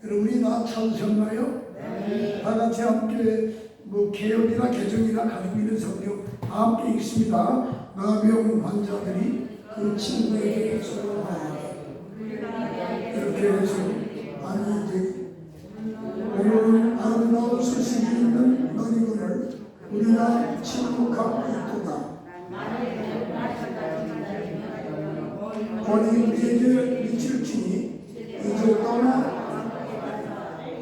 여러분이 다 찾으셨나요? 네. 다 같이 함께 개혁이나 개정이나 가지고 있는 성경 다 함께 읽습니다. 나병 환자들이 그 친구에게 소원하여 이렇게 해서 아니 오늘 아름다운 소식이 있는 너희들을 우리가 침묵하고 있도다. 권위 우리에게 미칠지니 이제 떠나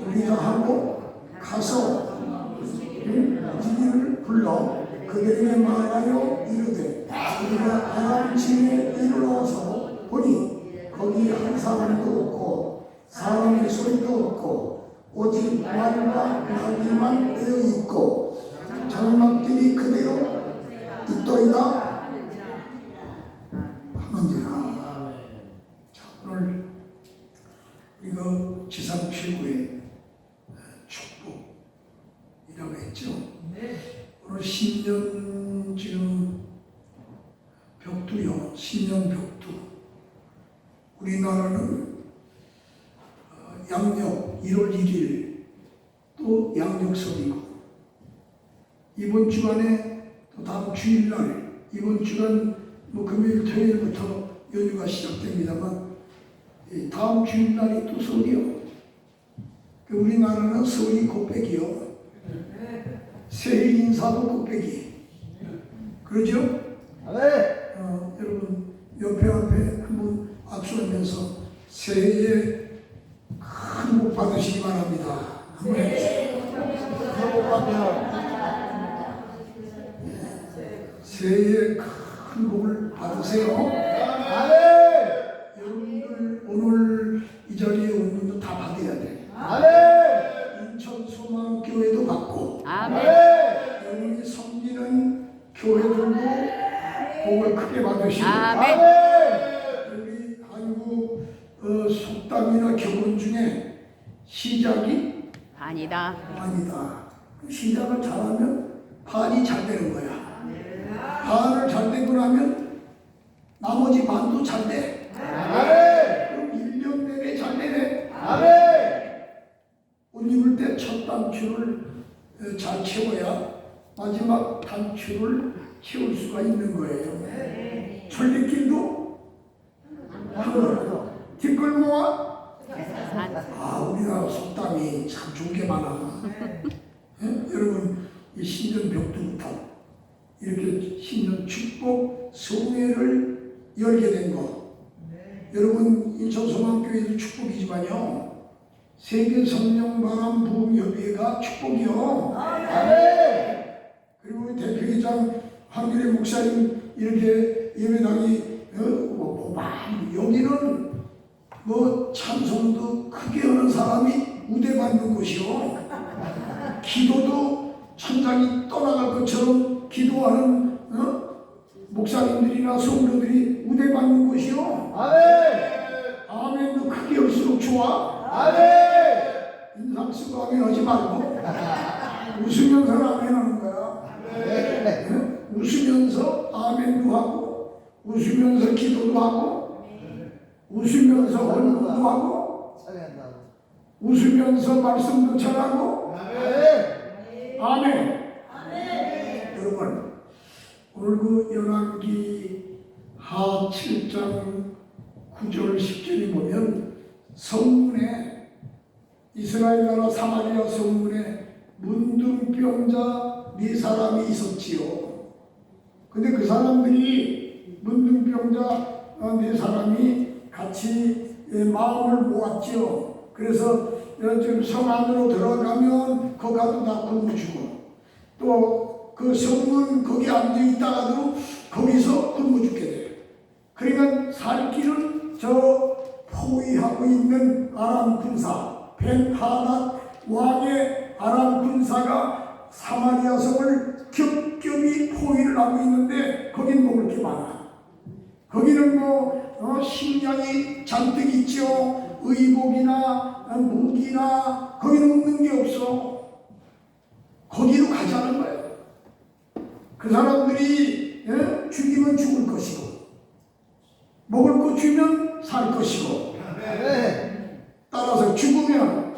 우리가 하고 가서 니를 불러 그들에게 말하여 이르되 우리가 아람지에 이르러서 보니 거기 한 사람도 없고 사람의 소리도 없고 오직 말과 나귀만 되어 있고 장막들이 그대로 있도이다 하는지라. 자, 오늘 이거 지상 최고의 축복이라고 했죠. 오늘 신년 지금 벽두요. 신년 벽두. 우리나라는 양력 1월 1일 또 양력설이고 이번 주간에 또 다음 주일날 이번 주간 금요일 토요일부터 연휴가 시작됩니다만 다음 주일날이 또 설이요. 우리나라는 설이 곱빼기요. 새해 인사도 곱빼기. 그러죠? 네. 여러분 옆에 앞에 한번 악수하면서 새해에 큰 복 받으시기 바랍니다. 한번 해주세요. 새해에 큰 복을 받으세요. 여러분들 오늘 이 자리에 온 분도 다 받아야 돼. 인천 소망교회도 받고 여러분이 섬기는 교회들도 복을 크게 받으시고 우리 한국 속담이나 교훈 중에 시작이 반이다. 시작을 잘하면 반이 잘 되는 거야. 반을 잘 되고 나면 나머지 반도 잘 돼. 그럼 1년 내내 잘 되네. 옷 입을 때 첫 단추를 잘 채워야 마지막 단추를 채울 수가 있는 거예요. 천리길도 뒷골모아 우리나라 속담이 참 좋은 게 많아. 여러분 이 신년 벽두부터 이렇게 신년 축복 성회를 열게 된 거. 여러분 인천 소망교회도 축복이지만요. 세계 성령 바람 부흥 협의회가 축복이요. 그리고 우리 대표이장 한길의 목사님 이렇게 예배당이 여기는 찬송도 크게 하는 사람이 우대 받는 곳이요. 기도도 천장이 떠나갈 것처럼 기도하는 목사님들이나 성도들이 우대 받는 곳이요. 아멘도 크게 할수록 좋아. 인상 쓰고 아멘 하지 말고 웃으면서 아멘 하는 거야. 웃으면서 아멘도 하고 웃으면서 기도도 하고 웃으면서 헌금도 하고 웃으면서 말씀도 전하고 아멘. 여러분 오늘 그 열왕기 하 7장 9절 10절에 보면 성문에 이스라엘 나라 사마리아 성문에 문둥병자 4사람이 있었지요. 근데 그 사람들이 문둥병자 4사람이 같이 마음을 모았지요. 그래서 지금 성 안으로 들어가면 거기 가도 다 굶어주고 또 그 성문 거기 앉아 있다가도 거기서 굶어 죽게 돼. 그러면 살 길은 저 포위하고 있는 아람 군사 벤하닷 왕의 아람 군사가 사마리아 성을 겹겹이 포위를 하고 있는데 거긴 먹을 게 많아. 거기는 식량이 잔뜩 있죠. 의복이나 무기나 거기는 없는 게 없어. 거기로 가자는 거예요. 그 사람들이 죽이면 죽을 것이고 먹을 거 주면 살 것이고 따라서 죽으면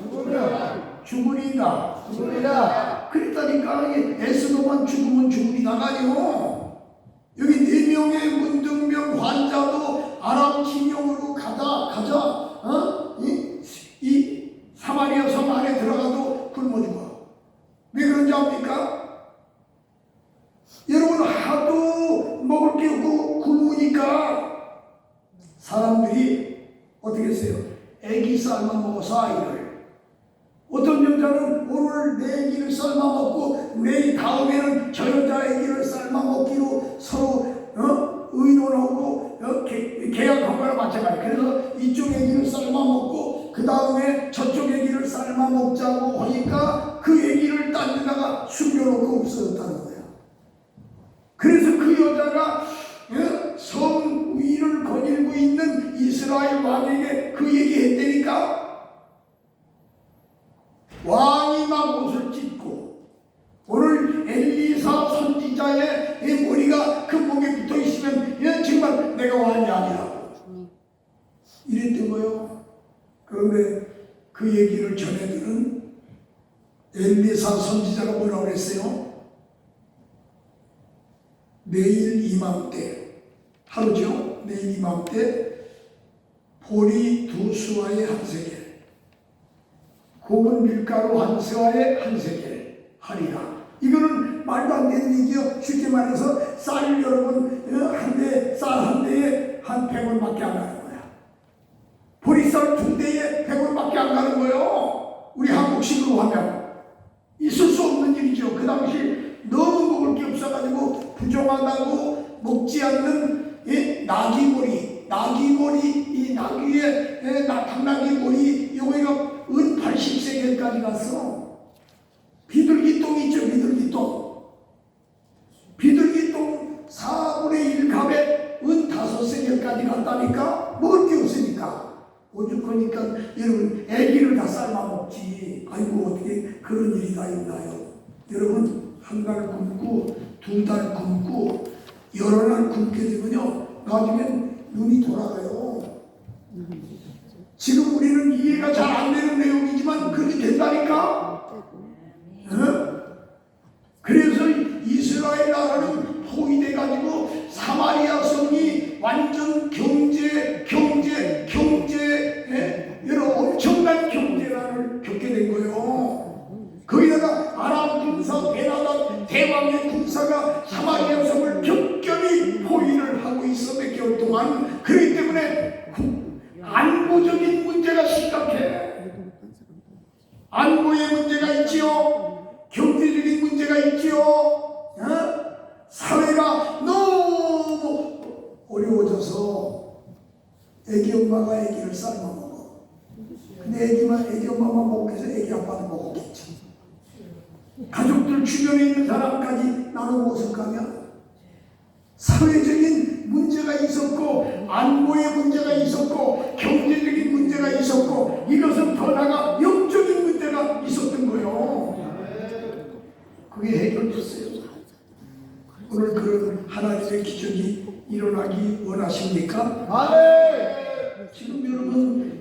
죽으리다. 그랬다니까. 에스더만 죽으면 죽으리다가 아니요. 여기 4명의 문둥병 환자도 아람 진영으로 가자. 이 사마리아 성 안에 들어가도 굶어 죽어. 왜 그런지 압니까? 여러분, 하도 먹을 게 없고 굶으니까 사람들이 어떻게 했어요? 애기 삶아 먹어서 아이를. 어떤 여자는 오늘 내 애기를 삶아 먹고 내일 다음에는 저 여자 애기를 삶아 먹기로 서로 의논하고 계약한 거랑 마찬가지예요. 그래서 이쪽 애기를 삶아 먹고 그 다음에 저쪽 애기를 삶아 먹자고 하니까 그 애기를 딴 데다가 숨겨놓고 없어졌다는 거야. 그래서 그 여자가 성 위를 거닐고 있는 이스라엘 왕에게 그 얘기했다니까. 왕이 막 옷을 찢고 오늘 엘리사 선지자의 머리가 그 목에 붙어 있으면 정말 내가 왕이 아니라고 이랬던 거요. 그런데 그 얘기를 전해들은 엘리사 선지자가 뭐라고 그랬어요? 내일 이맘때, 하루죠. 내일 이맘때 보리 2수와의 한 세겔, 고운 밀가루 1세와의 한 세겔 하리라. 이거는 말도 안 되는 얘기요. 쉽게 말해서 쌀 여러분 쌀 한 대에 한 100원밖에 안 가는 거야. 보리쌀 2대에 100원밖에 안 가는 거예요. 우리 한국식으로 하면 있을 수 없는 일이죠. 그 당시 너무 먹을 게 없어가지고 부족하다고 먹지 않는 나귀머리, 이 나귀의 당나귀머리 요거가 은 80세겔까지 갔어. 비둘기똥 있죠, 비둘기똥. 비둘기똥 4분의 1 값에 은 5세겔까지 갔다니까. 먹을 게 없으니까. 오죽하니까 여러분 애기를 다 삶아 먹지. 아이고 어떻게 그런 일이 다 있나요? 여러분 한 달 굶고 2달 굶고 여러 날 굶게 되면요 나중엔 눈이 돌아가요. 지금 우리는 이해가 잘 안 되는 내용이지만 그렇게 된다니까. 그래서 이스라엘 나라는 포위돼 가지고 사마리아 성이 완전 경제 여러 엄청난 경제난을 겪게 된 거예요. 거기다가 아람 군사 베나단 대왕의 군사가 사마리아 성을 격렬히 포위를 하고 있어 몇 개월 동안. 그렇기 때문에 안보적인 문제가 심각해. 안보의 문제가 있지요. 경제적인 문제가 있지요. 사회가 너무 어려워져서 애기 엄마가 애기를 삶아 먹어. 근데 애기 엄마만 먹겠어? 애기 아빠도 먹었겠지. 가족들 주변에 있는 사람까지 나눠 먹었을 거 아니야. 사회적인 문제가 있었고 안보의 문제가 있었고 경제적인 문제가 있었고 이것은 더 나아가 영적인 문제가 있었던 거예요. 그게 해결됐어요. 오늘 그런 하나님의 기적이 일어나기 원하십니까? 아멘. 지금 여러분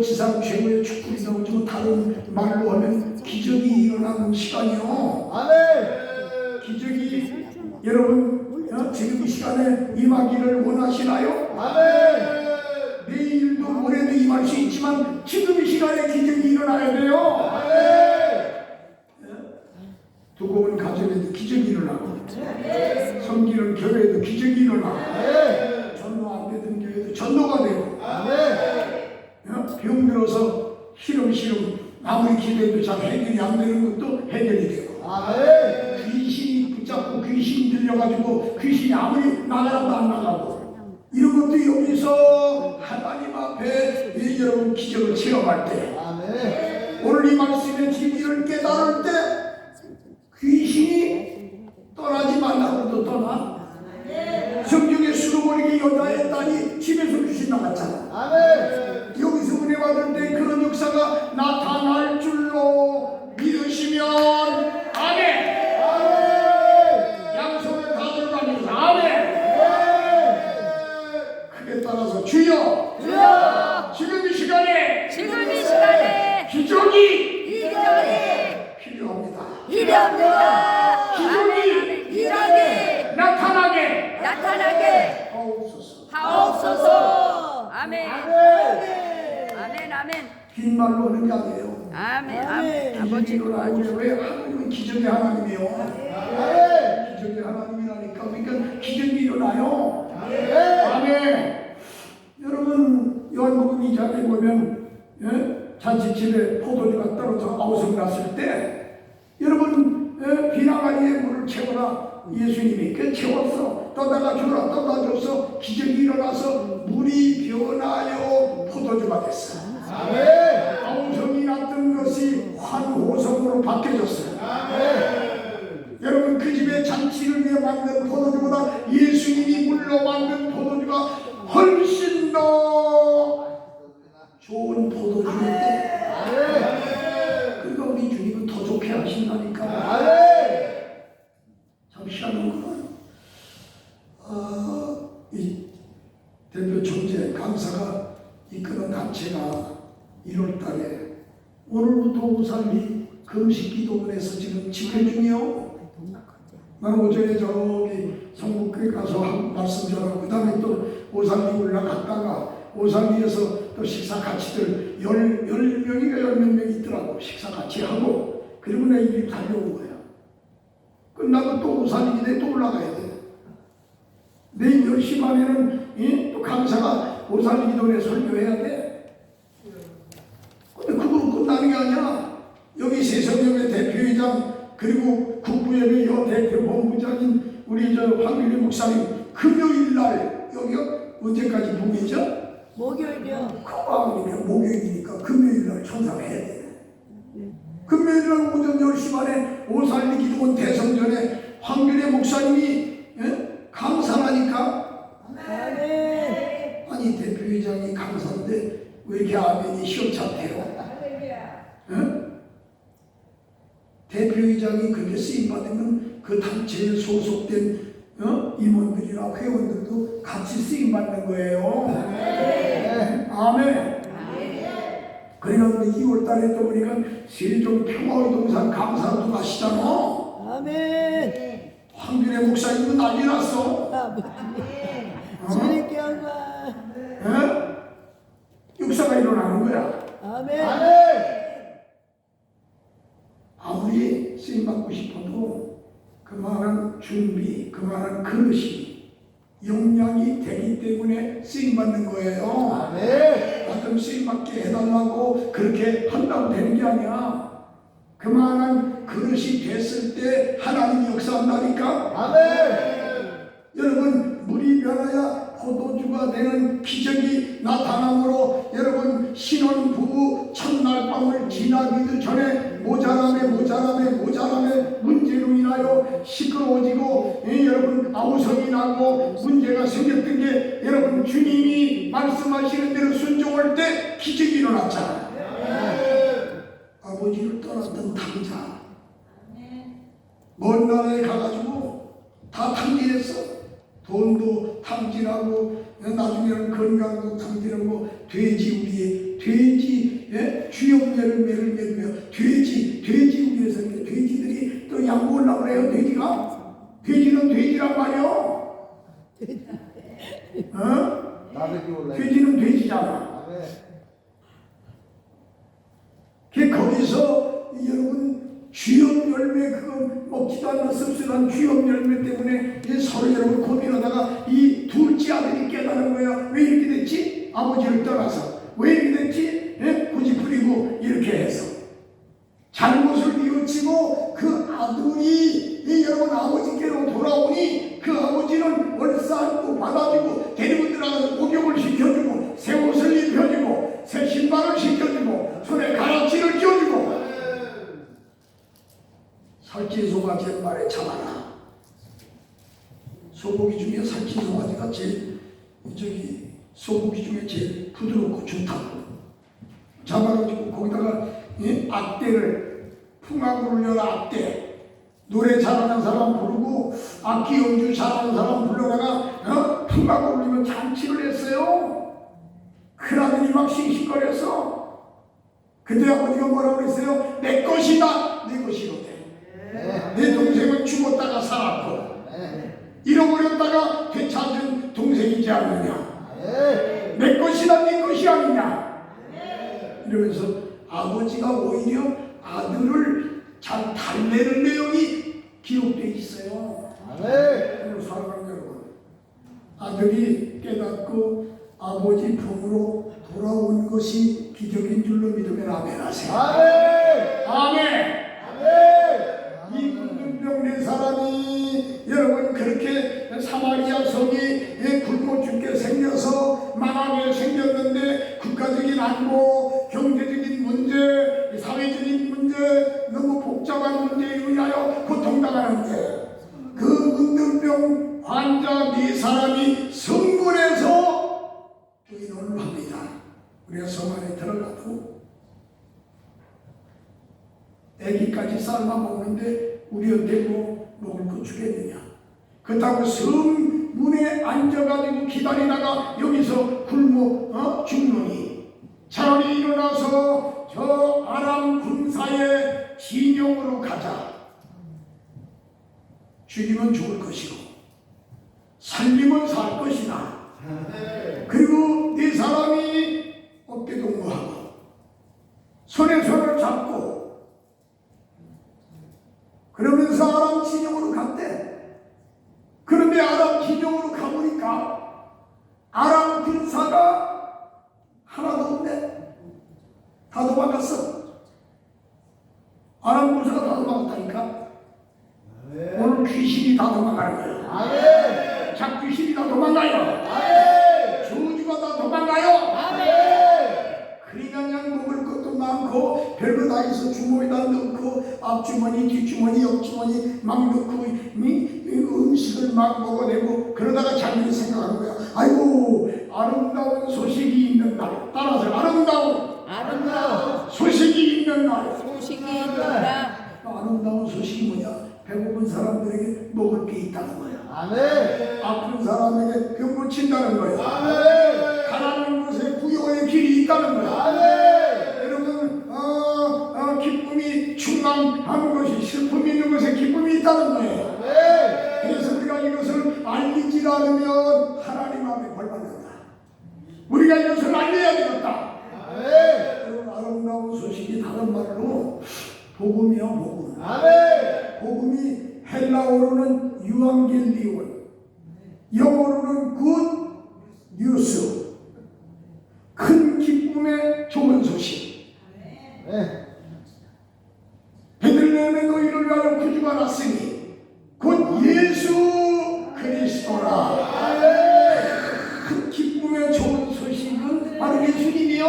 지상 최고의 축복이 나오지만 다른 말로 하면 기적이 일어나는 시간이요. 아멘. 기적이 여러분 지금 이 시간에 임하기를 원하시나요? 아멘. 내일도 모레도 임할 수 있지만 지금 이 시간에 기적이 일어나야 돼요. 아멘. 두꺼운 가정에도 기적이 일어나고 섬기는 교회에도 기적이 일어나고 전도 안 되던 교회도 전도가 되고 병들어서 시름시름 아무리 기도해도 잘 해결이 안 되는 것도 해결이 되고 귀신이 붙잡고 귀신이 들려가지고 귀신이 아무리 나가라도 안 나가고 이런 것도 여기서 하나님 앞에 여러분 기적을 체험할 때 오늘 이 말씀의 진리를 깨달을 때 귀신이 떠나지 말라고도 떠나. 성경에 수로버리게 여자의 딸이 집에서 귀신 나갔잖아. 여기서 은혜 받을 때 그런 역사가 나타날 줄로 믿으시면 아멘. 양손을 다 들어가면서 아멘. 크게 따라서 주여 지금 이 시간에 기대합니다. 기적이 기적이 나타나게 나타나게 하옵소서. 하옵소서. 아멘. 아멘. 아멘. 긴 말로 하는 게 아니에요. 아멘. 아멘. 아버지 기적이 일어나고 도와주세요. 왜 하나님은 기적의 하나님이에요. 기적의 하나님이라니까. 그러니까 기적이 일어나요. 아멘. 여러분 요한복음 2장에 보면 잔치집에 포도주가 떨어져 아우성 났을 때 여러분 비나가리에 물을 채워라. 예수님이 그 채웠어. 떠다가 주라. 떠다 줘서 기적이 일어나서 물이 변하여 포도주가 됐어. 아우성이 났던 것이 환호성으로 바뀌어졌어요. 여러분 그 집에 잔치를 위해 만든 포도주보다 예수님이 물로 만든 포도주가 훨씬 더 좋은 포도주인데 그러니까 우리 주님은 더 좋게 하신다니까. 참 희한한 거는 이 대표 총재 강사가 이끄는 단체가 1월 달에 오늘부터 오살리 금식 기도원에서 지금 집회 중이요. 나는 오전에 저기 성북교회 가서 말씀 전하고 그 다음에 또 오살리 올라갔다가 오살리에서 또 식사 같이들 10명인가 10몇 명 있더라고. 식사 같이 하고 그리고 내 입이 달려온 거야. 끝나고 또 오살리 기대에 또 올라가야 돼. 내일 10시 반에는 또 강사가 오살리 기도원에 설교해야 돼. 근데 그거 끝나는 게 아니야. 여기 세성역의 대표이장 그리고 국부협의 여대표 본부장인 우리 저 황길리 목사님 금요일날 여기요 언제까지 목요일이죠? 목요일이요. 그러니까 목요일이니까 금요일날 천상해야 돼. 금요일날 오전 10시 반에 오살리 기도원 대성전에 황길리 목사님이 강사라니까. 아니 대표이장이 강사인데 왜 이렇게 아멘이 시원찮대요? 대표이장이 그렇게 쓰임받으면 그 단체에 소속된 임원들이나 회원들도 같이 쓰임받는 거예요. 아멘. 그러니까 2월 달에 또 보니까 세종 평화운동상 강사도 가시잖아. 아멘. 황균의 목사님도 난리 났어. 주님께 영광. 역사가 일어나는 거야. 아멘. 아무리 쓰임받고 싶어도 그만한 준비, 그만한 그릇이 역량이 되기 때문에 쓰임받는 거예요. 가끔 쓰임받게 해달라고 그렇게 한다고 되는 게 아니야. 그만한 그릇이 됐을 때 하나님이 역사한다니까. 여러분 물이 변하여 포도주가 되는 기적이 나타남으로 여러분 신혼부부 첫날 밤을 지나기도 전에 모자람에 문제로 인하여 시끄러워지고 여러분 아우성이 나고 문제가 생겼던 게 여러분 주님이 말씀하시는 대로 순종할 때 기적이 일어났잖아요. 아버지를 떠났던 탕자 먼 나라에 가가지고 다 탕진했어. 돈도 탕진하고 나중에는 건강도 탕진하고 돼지 우리의 돼지 주염매를 매며 돼지 우리에서 돼지들이 또 양보하려고 그래요. 돼지는 돼지란 말이요. 돼지는 돼지잖아. 거기서 여러분 주염 열매 그거 먹지도 않는 씁쓸한 주염 열매 때문에 서로 여러분 고민하다가 이 둘째 아들이 깨달은 거야. 왜 이렇게 됐지? 아버지를 떠나서 왜 이렇게 됐지? 고집부리고 이렇게 해서 잘못을 뉘우치고 그 아들이 여러분 아버지께로 돌아오니 그 아버지는 얼싸안고 받아주고 데리고 들어가서 목욕을 시켜주고 새 옷을 입혀주고 새 신발을 시켜주고 손에 가락지를 껴주고 살찐 소가지 말에 참아라. 소고기 중에 살찐 소가지가 제일 소고기 중에 제일 부드럽고 좋다고 잡아가지고 거기다가 악대를 풍악을 울려라. 악대 노래 잘하는 사람 부르고 악기 연주 잘하는 사람 불러다가 풍악을 울리면 잔치를 했어요. 큰아들이 막 싱싱거렸어. 근데 아버지가 뭐라고 했어요? 내 것이다. 내 것이로되 내 동생은 죽었다가 살았고 잃어버렸다가 되찾은 동생이지 않느냐. 내 것이다 네 것이 아니냐. 이러면서 아버지가 오히려 아들을 잘 달래는 내용이 기록되어 있어요. 사랑하는 여러분, 아들이 깨닫고 아버지 품으로 돌아온 것이 기적인 줄로 믿으면 아멘 하세요. 아멘. 이 문둥병 네 사람이 여러분 그렇게 사마리아 성이 굶어 죽게 생겨서 망하게 생겼는데 국가적인 안보, 경제적인 문제, 사회적인 문제, 너무 복잡한 문제에 의하여 고통당하는데 그 문둥병 환자 네 사람이 성문에서 의논을 합니다. 우리가 성 안에 들어가도 애기까지 삶아 먹는데 우리한테 뭐 먹을 거 주겠느냐. 그렇다고 성 문에 앉아가지고 기다리다가 여기서 굶어 죽느니 차라리 일어나서 저 아람 군사의 진영으로 가자. 죽이면 죽을 것이고 살리면 살 것이다. 그리고 네 사람이 어깨 동무하고 손에 손을 잡고 그러면서 아람 진영으로 갔대. 그런데 아람 진영으로 가보니까 아람 군사가 하나도 없네. 다 도망갔어. 아람 군사가 다 도망갔다니까. 오늘 귀신이 다 도망가는 거야. 잡귀신이 다 도망가요. 저주가 다 도망가요. 그러니까 먹을 것도 많고 별거 다 있어. 주머니다 넣고 앞주머니 뒷주머니 옆주머니 막 넣고 음식을 막 먹어내고 그러다가 자기는 생각하는 거야. 아이고 아름다운 소식이 있는 날. 따라서 아름다운 소식이 있는 날. 아름다운 소식이 뭐냐? 배고픈 사람들에게 먹을 게 있다는 거야. 아픈 사람에게 병 고친다는 거야. 가난한 곳에 부여의 길이 있다는 거야. 여러분 기쁨이 충만한 것이 슬픔이 있는 곳에 기쁨이 있다는 거예요. 그래서 우리가 이것을 알리지 않으면 하나님 앞에 벌받는다. 우리가 이것을 알려야 되겠다. 여러분 아름다운 소식이 다른 말로 복음이야. 복음. 복음이 헬라어로는 유앙겔리온, 영어로는 굿 뉴스, 큰 기쁨의 좋은 소식. 베들레헴에 너희를 위하여 구주가 났으니 곧 예수 그리스도라. 큰 기쁨의 좋은 소식은 바로 예수님이요.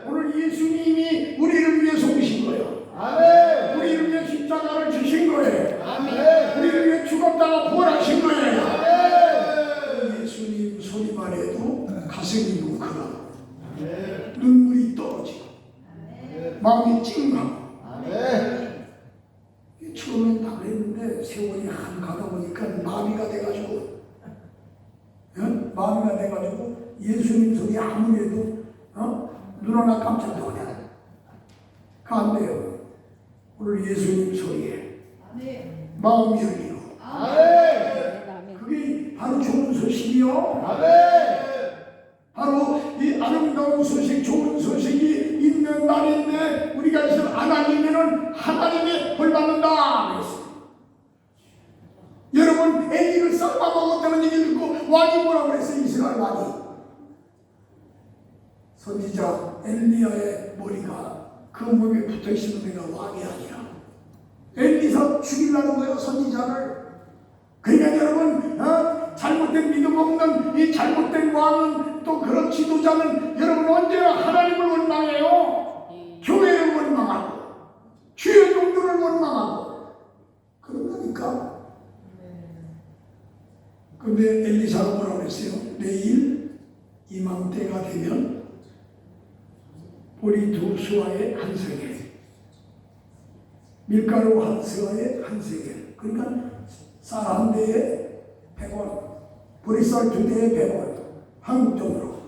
오늘 예수님이 우리를 위해서 오신 거예요. 우리를 위해 십자가를 주신 거예요. 우리를 위해 죽었다가 부활하신 거예요. 예수님 소리만 해도 가슴이 뭉클하고 눈물이 떨어지고 마음이 찡하고. 처음엔 다 그랬는데 세월이 한 가다 보니까 마비가 돼가지고 예수님 소리 아무래도 눈 하나 깜짝 놀래. 안 돼요. 오늘 예수님 소리에 마음이 열리고 그게 바로 좋은 소식이요. 바로 이 아름다운 소식, 좋은 소식이 있는 날인데 우리가 이것을 안 알리면은 하나님의 벌 받는다. 여러분 애기를 싹 먹었다는 얘기를 듣고 왕이 뭐라고 그랬어요? 이스라엘 왕이 선지자 엘리야의 머리가 그 몸에 붙어있으면 내가 왕이 아니라 엘리사 죽이려는 거예요. 선지자를. 그러니까 여러분 잘못된 믿음 없는 이 잘못된 왕은 또 그런 지도자는 여러분 언제나 하나님을 원망해요. 교회를 원망하고 주의 종들을 원망하고 그런다니까. 근데 엘리사가 뭐라고 했어요? 내일 이맘때가 되면 보리 두 수와의 한 세겔, 밀가루 한 수와의 한 세겔. 그러니까 쌀 한 대에 100원, 보리쌀 2대에 100원, 한국 돈으로.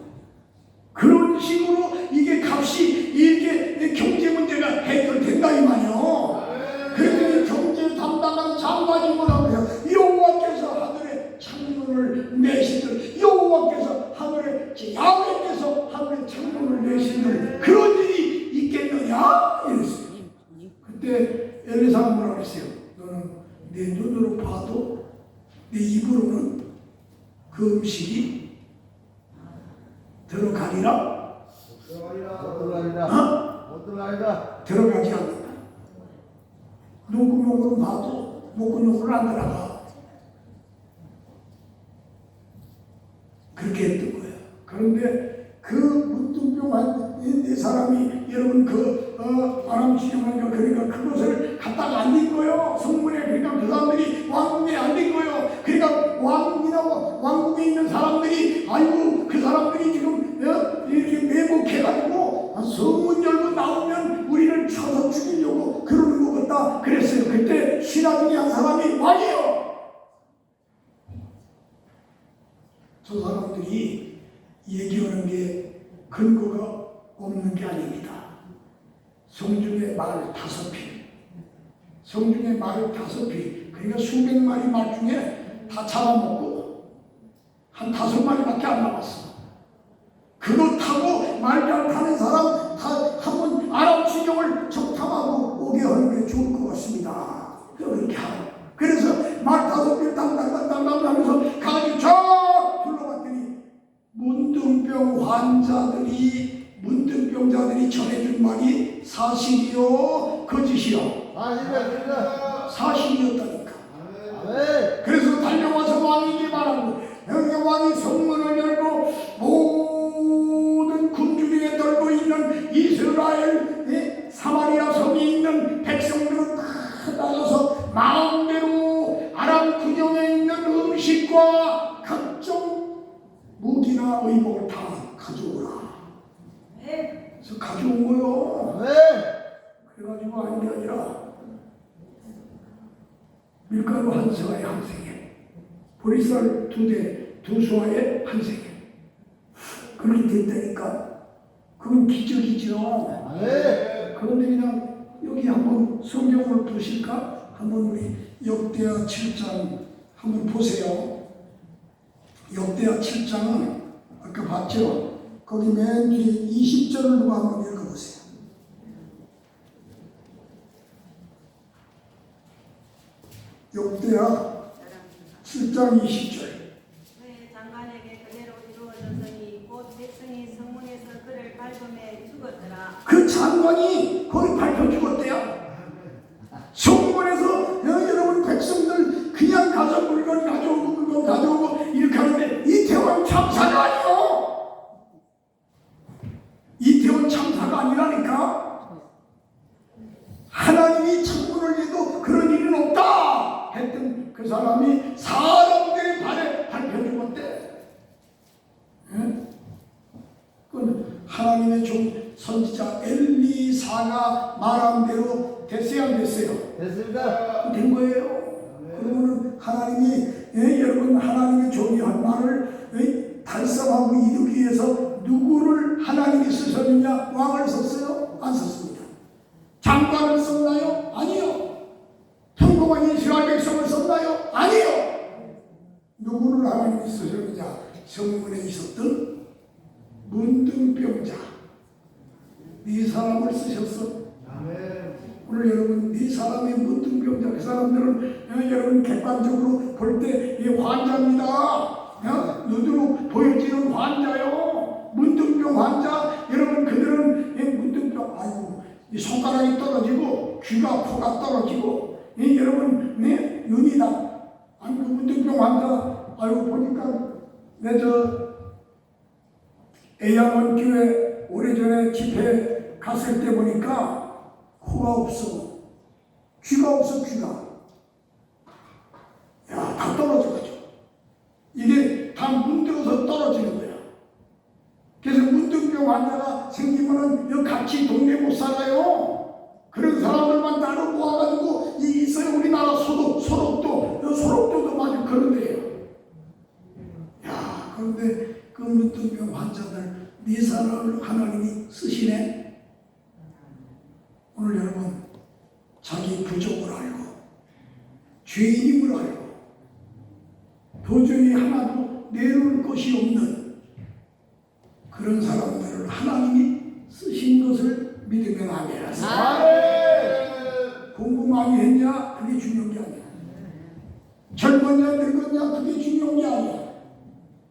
그런 식으로 이게 값이 이렇게 경제 문제가 해결된다 이 말이요. 그런데 그때 엘리사가 뭐라 그랬어요? 너는 내 눈으로 봐도 내 입으로는 그 음식이 들어가리라? 들어가지 않는다. 눈구멍으로 봐도 목구멍으로 안 들어가. 그렇게 했던 거예요. 그런데 그 문둥병한 네 사람이 여러분 아람 지정하니까 그러니까 그것을 갖다가 안린 거예요. 성문에. 그러니까 그 사람들이 왕궁에 안린 거예요. 그러니까 왕궁에 있는 사람들이 아이고 그 사람들이 지금 이렇게 매복해가지고 성문 열고 나오면 우리를 쳐서 죽이려고 그러는 것 같다 그랬어요. 그때 신하 중에 한 사람이 왕이요. 저 사람들이 얘기하는 게 근거가 없는 게 아닙니다. 성중에 말 5필, 성중에 말 5필, 그러니까 수백 마리 말 중에 다 잡아먹고 한 5마리밖에 안 남았어. 그거 타고 말 잘 타는 사람 다 한번 아람 진영을 정탐하고 오게 하는 게 좋을 것 같습니다. 그렇게 하고 그래서 말 5필 땅땅땅땅 하면서 가지고 쫙 둘러봤더니 문둥병자들이 전해준 말이 사실이요 거짓이요? 사실이었다니까. 그래서 달려와서 왕에게 말하고 여기 왕이 성문을 열고 모든 군주중에 떨고 있는 이스라엘 사마리아 성에 있는 백성들은 다 나가서 마음대로 아람 군영에 있는 음식과 각종 무기나 의복을 다 가져오라. 그래서 가져온 거요. 그래가지고 아닌 게 아니라 밀가루 한 세와에 한 세계, 보리쌀 2대 2수와에 한 세계. 그렇게 됐다니까. 그건 기적이죠. 그런데 그냥 여기 한번 성경을 보실까? 한번 우리 역대하 7장 한번 보세요. 역대하 7장은 아까 봤죠? 거기 맨 뒤에 20절을 누가 한번 읽어보세요. 역대하 7장 20절. 그의 장관에게 그대로 이루어졌으니 곧 백성이 성문에서 그를 밟음에 죽었더라. 그 장관이 거기 밟혀 죽었대요. 성문에서 여러분 백성들 그냥 가서 물건 가져오고 물건 가져오고 이렇게 하는데 이태원 참사가 아니요. 이태원 참사가 아니라니까. 하나님이 창문을 해도 그런 일은 없다 했던 그 사람이 사람들의 발에 밟혀 죽었대. 그건 하나님의 종 선지자 엘리사가 말한 대로 됐어요, 안 됐어요? 됐습니다. 된 거예요. 그러면 하나님이 여러분 하나님의 종이 한 말을 달성하고 이루기 위해서 누구를 하나님이 쓰셨느냐? 왕을 썼어요? 안 썼습니다. 장관을 썼나요? 아니요. 평범한 이스라엘 백성을 썼나요? 아니요. 누구를 하나님이 쓰셨느냐? 성문에 있었던 문둥병자 네 사람을 쓰셨어. 오늘 여러분 네 사람의 문둥병자 그 사람들은 여러분 객관적으로 볼 때 환자입니다. 눈으로 보여지는 환자요. 문둥병 환자. 여러분 그들은 문둥병 아이고 이 손가락이 떨어지고 귀가 코가 떨어지고 여러분 눈이 다 아이고 문둥병 환자. 아이고 보니까 내 애양원 교회 오래전에 집회 갔을 때 보니까 코가 없어. 귀가 없어, 귀가. 야, 다 떨어져가지고. 이게 다 문들어서 떨어지는 거야. 그래서 문둥병 환자가 생기면은 여기 같이 동네 못 살아요. 그런 사람들만 따로 모아가지고 있어요. 우리나라 소록도도 마주 그런 데예요. 야, 그런데 그 문둥병 환자들 네 사람을 하나님이 쓰시네. 오늘 여러분 자기 부족을 알고 죄인임을 알고 도저히 하나도 내놓을 것이 없는 그런 사람들을 하나님이 쓰신 것을 믿으면 아멘. 왕이 했냐? 그게 중요한 게 아니야. 젊었냐 늙었냐? 그게 중요한 게 아니야.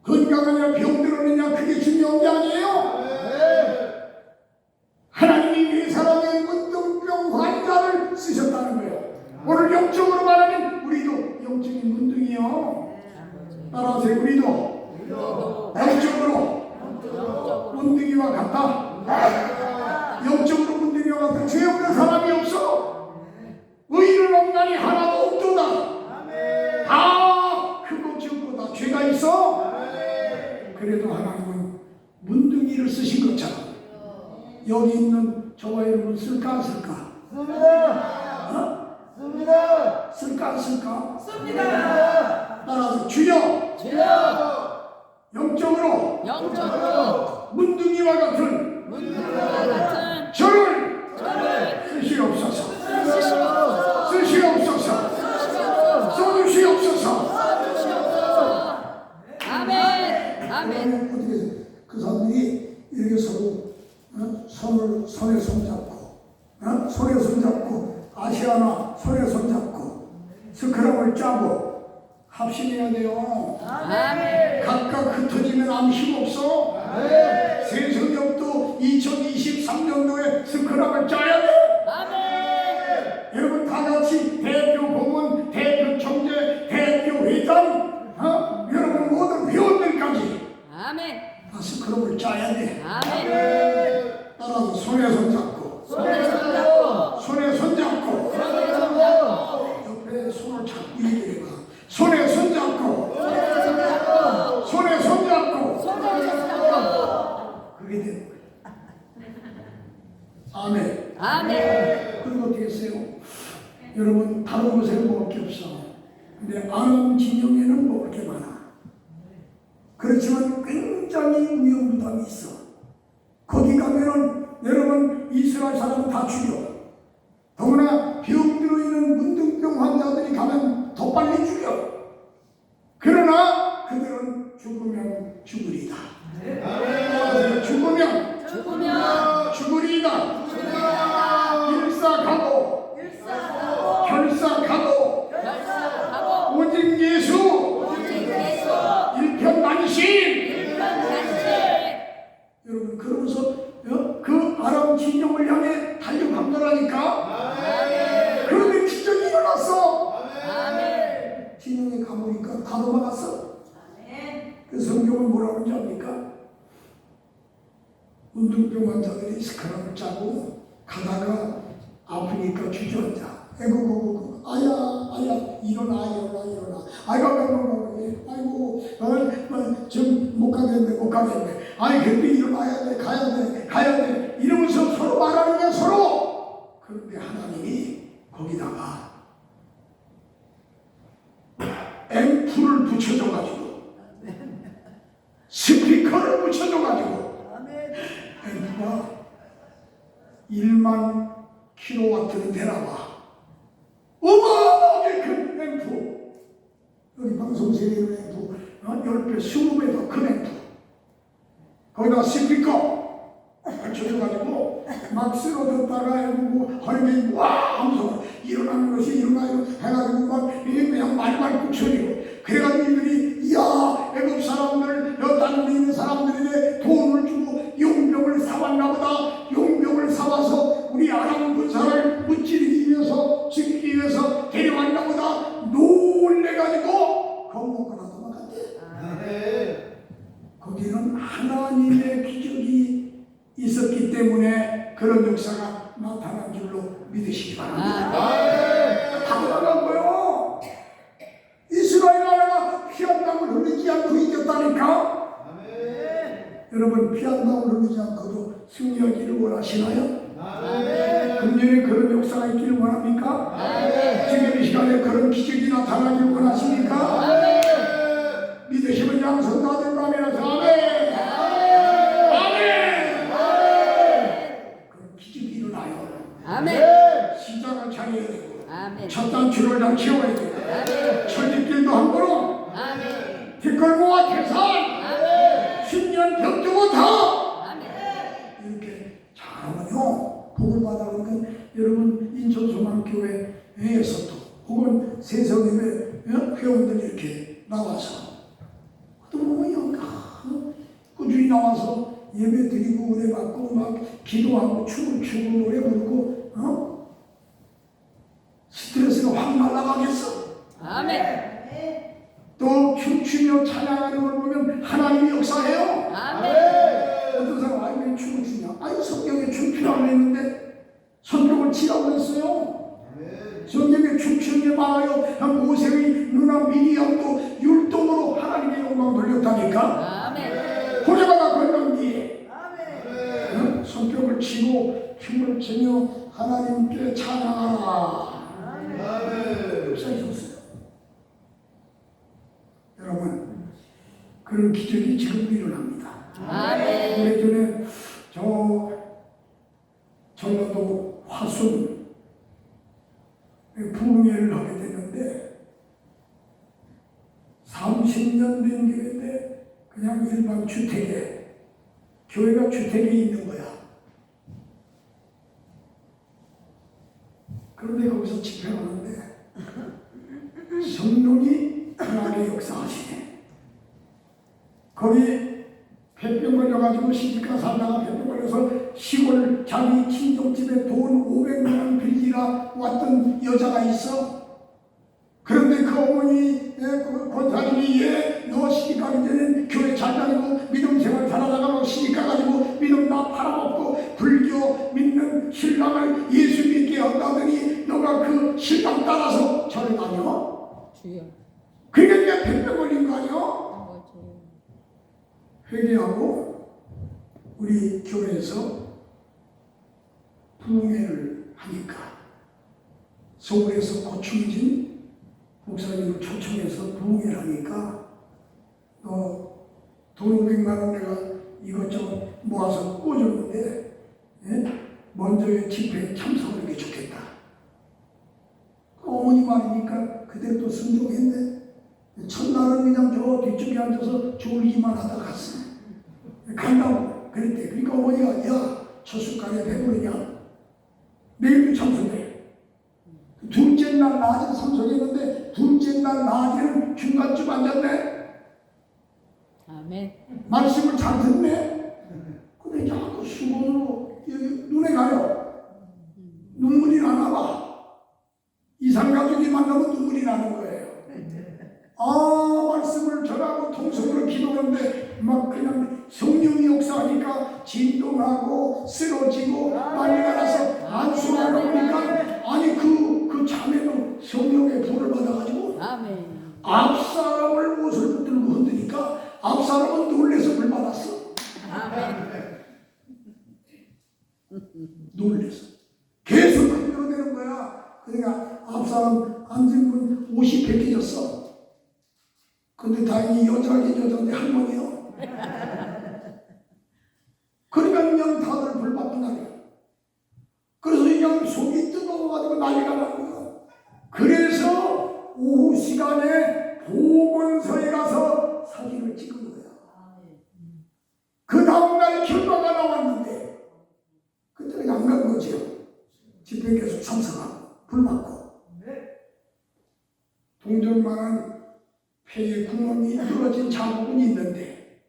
건강하냐 병들었느냐? 그게 중요한 게 아니에요. 하나님이 이 사람의 문둥병 환자를 쓰셨다는 거예요. 오늘 영적으로 말하면 우리도 영적인 문둥이요. 따라하세요. 우리도 영적으로 문둥이와 같다. 영적으로 문둥이와 같다. 죄 없는 사람이 없어. 의인은 없나니 하나도 없도다. 다 크고 적고 다 죄가 있어. 그래도 하나님은 문둥이를 쓰신 것처럼 여기 있는 저와 여러분 쓸까 안 쓸까? 씁니다. 쓸까 안 쓸까? 씁니다. 따라서 주여 영적으로 문둥이와 같은 저를 쓰시옵소서. 쓰시옵소서. 써주시옵소서. 아멘. 어떻게 그 사람들이 이렇게 서로 손에 손잡고 손에 손잡고 아시아나 손에 손잡고 스크럼을 짜고 합심해야 돼요. 아멘. 각각 흩어지면 아무 힘 없어. 세성역도 2023년도에 스크럼을 짜야 돼. 아멘. 여러분 다 같이 대표 고문, 대표 총재, 대표 회장, 여러분 모든 회원들까지 아멘. 다 스크럼을 짜야 돼. 아멘. 따라서 손에 손잡고 손에 손잡고 손에 손잡고 손에 손잡고 옆에 손을 잡고 얘기해봐. 손에 손잡고 손에 손잡고 손에 손잡고 손에 손잡고 그게 되는 거예요. 아멘. 아멘. 그리고 어떻게 했어요? 여러분 다른 곳에는 먹을 게 없어. 근데 아람 진영에는 먹을 게 많아. 그렇지만 굉장히 위험부담이 있어. 거기 가면은 여러분 이스라엘 사람 다 죽여. 더구나 병들어 있는 문둥병 환자들이 가면 더 빨리 죽여. 그러나 그들은 죽으면 죽으리다. 죽으면 죽으리다. 일사가고 결사가고 오직 예수 일편단심. 여러분 그러면서 그 아람 진영을 향해 달려간 거라니까. 그런데 기적이 일어났어. 진영에 가보니까 다 넘어갔어. 그 성경은 뭐라고 하는지 압니까? 문둥병 환자들이 스크럼을 짜고 가다가 아프니까 주저앉아. 에고고고 아야 일어나 아이고 좀 못 가겠네. 아이 근데 일어나야 돼 가야 돼 이러면서 서로 말하는 거야 서로. 그런데 하나님이 거기다가 앰프를 붙여줘가지고 스피커를 붙여줘가지고 앰프가 1만 킬로와트는 되나봐. 어마어마하게 큰 앰프. 여기 방송국에 있는 앰프 10배, 20배 더 큰 앰프. 거기다 스피커 붙여줘가지고 막 쓰러졌다가 해보고 하루종일 와 하면서 일어나는 것이 일어나요 해가지고 막 그냥 말발국 소리고. 그래가지고 이들이 이야 애국 사람들 다른 데 있는 사람들에게 돈을 주고 용병을 사왔나 보다. 용병을 사와서 우리 아람 군사를 무찌르기 위해서 죽이기 위해서 데려왔나 보다. 놀래가지고 겁먹거나 도망갔대. 거기는 하나님의 기적이 있었기 때문에 그런 역사가 나타난 줄로 믿으시기 바랍니다. 다 도망간 거요. 이스라엘 나라가 피한 땀을 흘리지 않고 이겼다니까. 여러분 피한 땀을 흘리지 않고도 승리하기를 원하시나요? 금년에 그런 역사가 있기를 원합니까? 지금 이 시간에 그런 기적이 나타나기를 원하십니까? 믿으시면 양손다들과 하면서 아멘. 그런 기적이 일어나요. 시작을 잘해야 되고 첫 단추를 다 키워야 되고 철집길도 한 걸음 뒷걸모와 태산 10년 벽두고 다 이렇게 잘하면요 복을 받아보니까 여러분 인천소망교회 교회에서도 혹은 세성예배 회원들이 이렇게 나와서 또 보면 꾸준히 나와서 예배 드리고 은혜 받고 막 기도하고 춤을 추고 노래 부르고 스트레스가 확 날아가겠어. 아멘. 또 춤추며 찬양하는 걸 보면 하나님이 역사해요. 아멘. 어떤 사람 아니 왜 춤을 추냐? 아니 성경에 춤추라고 했는데 성경을 치라고 했어요. 성경에 춤추는 게 많아요. 한 모세의 누나 미리암도 율동으로 하나님의 영광 돌렸다니까. 아멘. 고려바다 건너기에 손뼉을 치고 춤을 추며 하나님께 찬양하라. 역사하셨어요. 여러분 그런 기적이 지금도 일어납니다. 아멘. 오래전에 전라도 화순 부흥회를 하게 됐는데 30년 된 교회인데 그냥 일반 주택에 교회가 주택에 있는 거야. 그런데 거기서 집회하는데 성령이 하나님의 역사하시네. 거기 폐병 걸려가지고 시집가 살다가 폐병 걸려서 시골 자기 친정집에 돈 500만 원 빌리라 왔던 여자가 있어. 그런데 그 어머니 그 권사님이 너 시집 가기 전에 교회 잘 다니고 믿음 생활 잘하다가 너 시집 가가지고 믿음 다 팔아먹고 불교 믿는 신랑을 예수 믿게 한다더니 너가 그 신랑 따라서 절에 다녀? 주여. 그러니까 네가 폐병 걸린 거 아니야? 회개하고 우리 교회에서 부흥회를 하니까 서울에서 고충진 목사님을 초청해서 부흥회를 하니까 돈 500만 원 내가 이것저것 모아서 꽂았는데 먼저 집회에 참석하는 게 좋겠다. 어머니 말이니까 그대로 또 순종했네. 첫날은 그냥 저 뒤쪽에 앉아서 졸기만 하다 갔어. 간다고 그랬대. 그러니까 어머니가 야 첫 숟갈에 배부르냐? 내일도 참석해. 둘째 날 낮에 참석했는데 둘째 날 낮에는 중간쯤 앉았네. 아멘. 말씀을 잘 듣네. 근데 자꾸 수건으로 눈에 가려. 눈물이 나나 봐. 이산가족이 만나면 눈물이 나는 거예요. 말씀을 전하고 통성으로 기도하는데 막 그냥 성령이 역사하니까 진동하고 쓰러지고 난리가 나서 안수하러 오니까 아니 그 자매도 성령의 불을 받아가지고 아멘. 앞사람을 옷을 붙들고 흔드니까 앞사람은 놀래서 불 받았어. 아멘. 놀래서 계속 흔들어대는 거야. 그러니까 앞사람 앉은 분 옷이 벗겨졌어. 근데 다행히 여자긴 여자인데 할머니요. 그러니까 그냥 다들 불 받는 날이야. 그래서 그냥 속이 뜨거워가지고 난리가 나는 거야. 그래서 오후 시간에 보건소에 가서 사진을 찍은 거야. 그 다음날 결과가 나왔는데 그때는 안 간 거죠. 집회 계속 참석하고 불 받고 동전만한 폐에 구멍이 뚫어진 자국은 있는데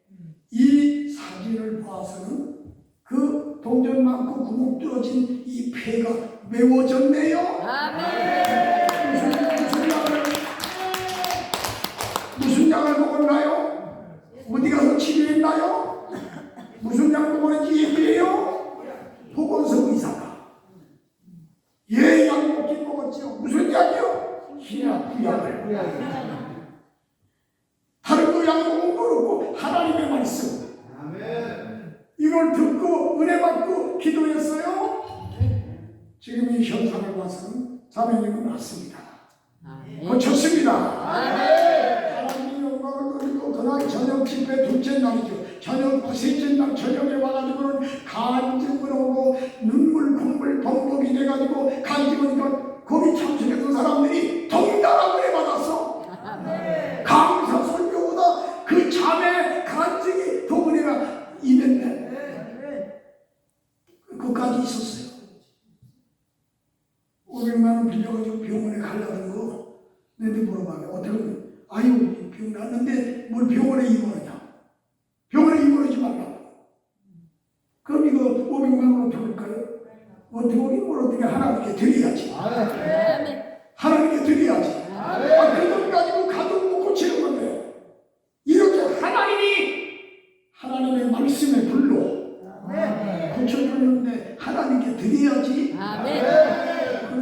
이 사진을 봐서는 그 동전 많고 구멍 뚫어진 이 폐가 메워졌네요. 아멘. 무슨 약을 먹었나요? 어디 가서 치료했나요? 무슨 약 먹었는지 얘기해요? 보건소 의사가 약 먹긴 먹었죠. 무슨 약이요? 신약 구약을. 다른 거 약 먹은 거 없고 하나님의 말씀. 이걸 듣고 은혜 받고 기도했어요. 지금 이 현상을 봐서는 자매님은 낫습니다. 고쳤습니다. 하나님의 영광을 돌리고 그날 저녁 집회 둘째 날이죠. 셋째 날 저녁에 와가지고는 간증을 오고 눈물 콧물 범벅이 돼가지고 간증하니까 거기 참석했던 사람들이 덩달아 은혜 받았어. 강사 설교보다 그 자매 간증이 더 은혜가 임했네. 그까지 있었어요. 500만 원 만원 빌려가지고 병원에 가려던 거 내한테 물어봐요. 어떻게 하면 아유 병 났는데 뭘 병원에 입원하냐. 병원에 입원하지 말라고. 그럼 이거 500만 원 어떻게 할까요? 어떻게 이걸 어떻게 하나님께 드려야지. 아멘. 하나님께 드려야지. 그 돈 가지고 가족 못 고치는 건데 이렇게 하나님의 말씀의 불로 고쳐주는데 하나님께 드려야지. 아멘.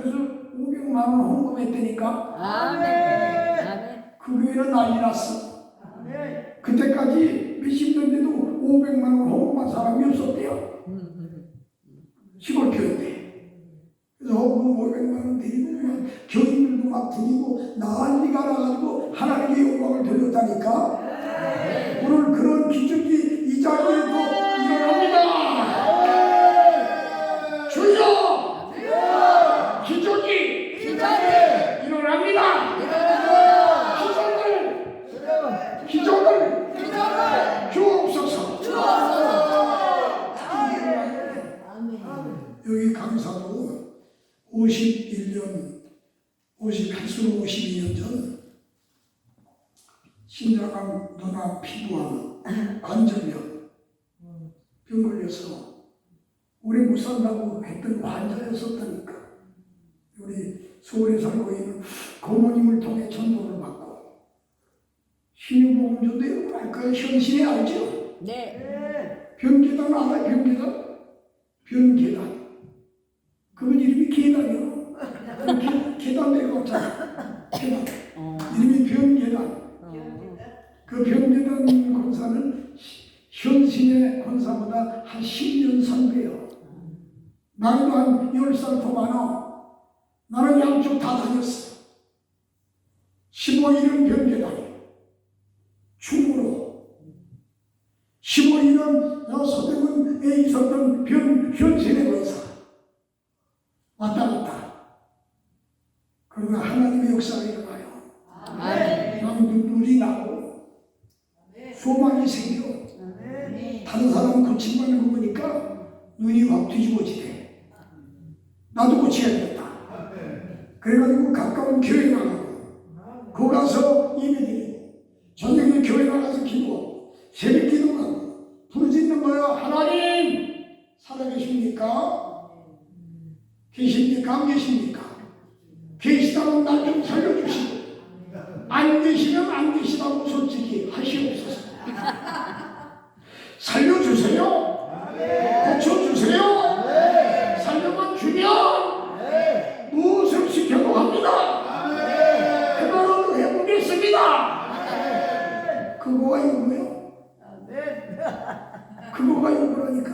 그래서 500만 원 헌금했다니까. 아멘. 그 교회는 난리 났어. 그때까지 몇십 년 돼도 500만 원 헌금한 사람이 없었대요. 시골 교회인데. 그래서 헌금 500만 원 드리고 교인들도 막 드리고 난리가 나가지고 하나님의 영광을 돌렸다니까. 오늘 그런 기적이 이 자리에도 일어납니다. 주여! 기적이 일어납니다. 기적을 주옵소서. 여기 강사도 51년, 할수록 52년 전 신장암, 누나 피부암, 관절염 병 걸려서 오래 못 산다고 했던 환자였었다니까. 우리 서울에 살고 있는 고모님을 통해 전도를 받고 신유복음전도 여러분 알까요? 현실에 알죠? 네. 변계단 알아요? 변계단. 그분 이름이 계단이요. 계단 내려왔잖아. 계단. 이름이 변계단. 그 변계단 권사는 현신의 권사보다 한 10년 선배요. 나이도 한 10살 더 많아. 나는 양쪽 다 다녔어. 15일은 변계단. 충무로. 15일은 서대문에 있었던 현신의 권사. 왔다 갔다. 그러나 하나님의 역사가 일어나요. 아멘. 막 눈물이 나고 소망이 생겨. 다른 사람은 고침받는 거 보니까 눈이 확 뒤집어지대. 나도 고쳐야겠다. 그래가지고 가까운 교회 나가고 거기 가서 예배드리고 저녁에 교회 나가서 기도하고 새벽 기도하고 부르짖는 거야. 하나님 살아계십니까? 계십니까? 안 계십니까? 계시다면 날 좀 살려주시고 안 계시면 안 계시다고 솔직히 하시옵소서. 살려주세요. 고쳐주세요. 살려만 주면 무엇을 시켜도 합니다. 그거로 해보겠습니다. 그거가 요구요. 그거가 요구라니까.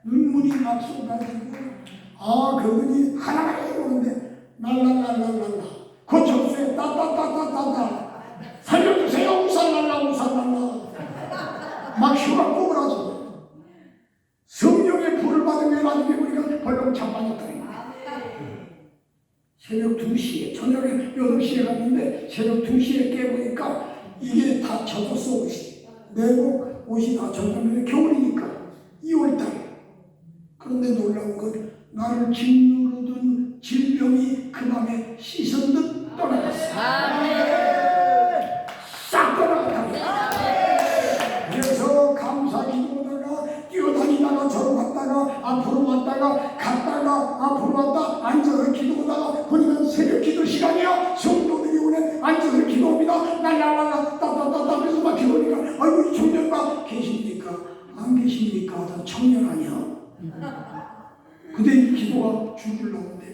눈물이 막 쏟아지고 그분이 하나가 해보는데 날랄랄랄랄라 고쳐주세요. 따따따따따따 살려주세요. 우살랄라 막 혀가 꼬부라져. 성령의 불을 받으면 나중에 우리가 벌렁 자빠졌다. 새벽 2시에 저녁에 8시에 갔는데 새벽 2시에 깨보니까 이게 다 젖었어. 옷이 내복 옷이 다 젖었는데 겨울이니까 2월달. 그런데 놀라운 건 나를 짓누르던 질병이 그 밤에 씻은 듯 떠나갔어. 싹 떠나갔다. 그래서 감사 기도하다가 뛰어다니다가 저로 갔다가 앞으로 왔다가 갔다가 앞으로 왔다 앉아서 기도하다가 보니까 새벽 기도 시간이야. 성도들이 오네. 앉아서 기도합니다. 날라라라 따따따따 하면서 막 기도하니까 아이고 이 청년가 계십니까? 안 계십니까? 다 청년 아니야. 근데 이 기도가 줄줄 나오는데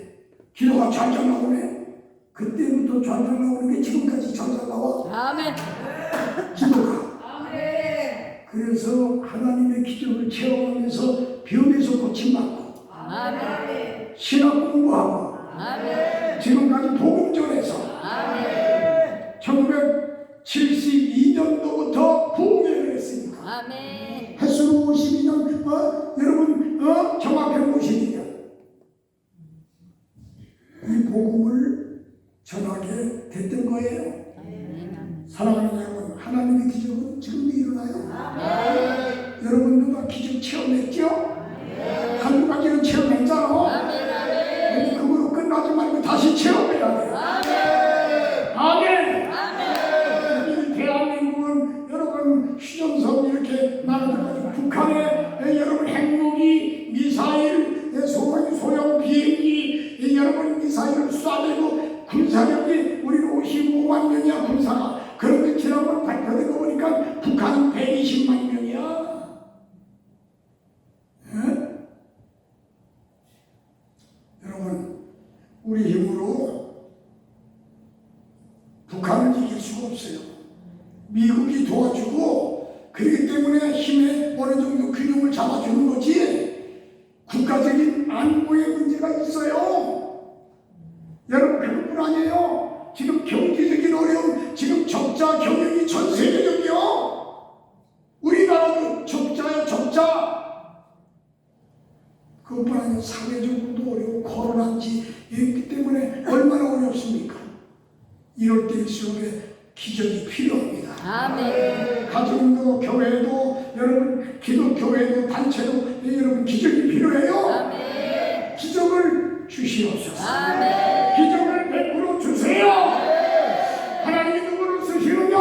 기도가 잘잘 나오네. 그때부터 잘잘 나오는 게 지금까지 잘잘 나와. 아멘. 기도가. 그래서 하나님의 기적을 체험하면서 병에서 고침받고 신학 공부하고 지금까지 복음 전해서 1972년도부터 부흥회를 했으니까 횟수로 52년 여러분 정확히 52년 이 복음을 전하게 됐던 거예요. 사랑하는 여러분, 하나님의 기적은 지금도 일어나요. 여러분도 다 기적 체험했죠? 한두 가지는 체험했잖아. 그거 미사일을 쏴대고 군사력이 우리는 55만 명이야 군사가. 그런데 지난번 발표된 거 보니까 북한은 120만 명이야. 예? 여러분 우리 힘으로 북한을 이길 수가 없어요. 미국이 도와주고 그렇기 때문에 힘에 어느 정도 균형을 잡아주는 거지 국가적인 안보의 문제가 있어요. 여러분 그것뿐 아니에요. 지금 경제적인 어려움, 지금 적자 경영이 전 세계적이요. 우리나라도 적자야 적자. 그것뿐 아니라 사회적으로도 어려워. 코로나인지 있기 때문에 얼마나 어렵습니까? 이럴 때일수록에 기적이 필요합니다. 아멘. 가정도 교회도 여러분 기독교회도 단체도 여러분 기적이 필요해요. 아멘. 기적을 주시옵소서. 아멘. 기적을 베풀어 주세요. 하나님이 누구를 쓰시느냐?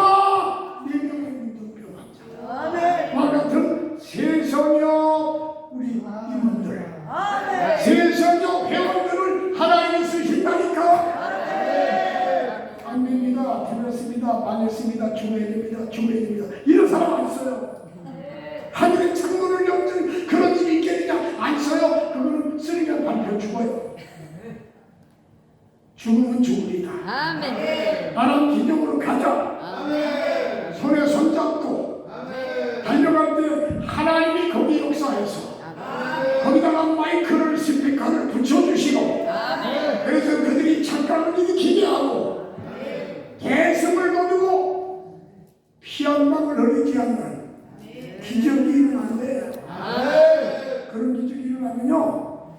네 명의 문둥병 환자 와 같은 세상역 우리 임원들 세상역 회원들을 하나님이 쓰신다니까. 안 됩니다. 틀렸습니다. 망했습니다. 죽어야 됩니다. 죽어야 됩니다. 이런 사람 안 써요. 하늘의 창문을 열든 그런 일이 있겠느냐? 안 써요. 그거는 쓰리면 발표 죽어요. 죽으면 죽으리다. 아멘. 나는 기념으로 가자. 아멘. 손에 손잡고 달려갈 때 하나님이 거기 역사해서 거기다가 마이크를 스피커를 붙여주시고 그래서 그들이 착각을 일으키게 하고 개성을 거두고 피 한 방울 흘리지 않는 기적이 일어나는데 그런 기적이 일어나면요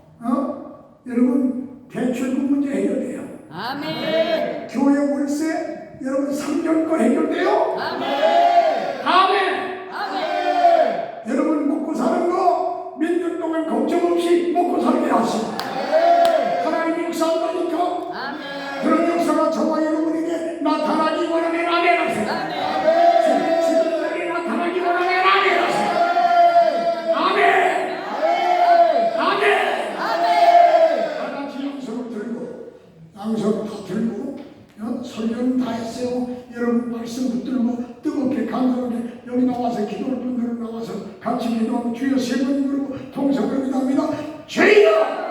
여러분 대출금 문제 해결돼요. 아멘. 교회 월세 여러분 3년 거 해결돼요. 아멘. 아멘. 아멘. 여러분 먹고 사는 거 몇 년 동안 걱정 없이 먹고 살게 하시고 하나님이 역사한다니까. 아멘. 그런 역사가 저와 여러분에게 나타나기 원하면 아멘 하세요. 지금까지 나타나기 원하면 아멘 하세요. 아멘. 아멘. 다 같이 양손을 들고 양손을 다 들고 설교는 다 했어요. 여러분 말씀 붙들고 뜨겁게 간절하게 여기 나와서 기도할 분들은 나와서 같이 기도하고 주여 세 번 부르고 통성을 기도합니다. 주여!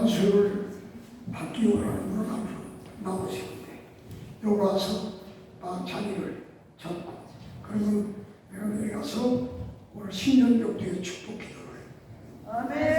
안수를 받기 원하는 분은 앞으로 나오시는데 여기 와서 자리를 잡고 그러면 내가 내려가서 오늘 신년벽도에 축복 기도를 해.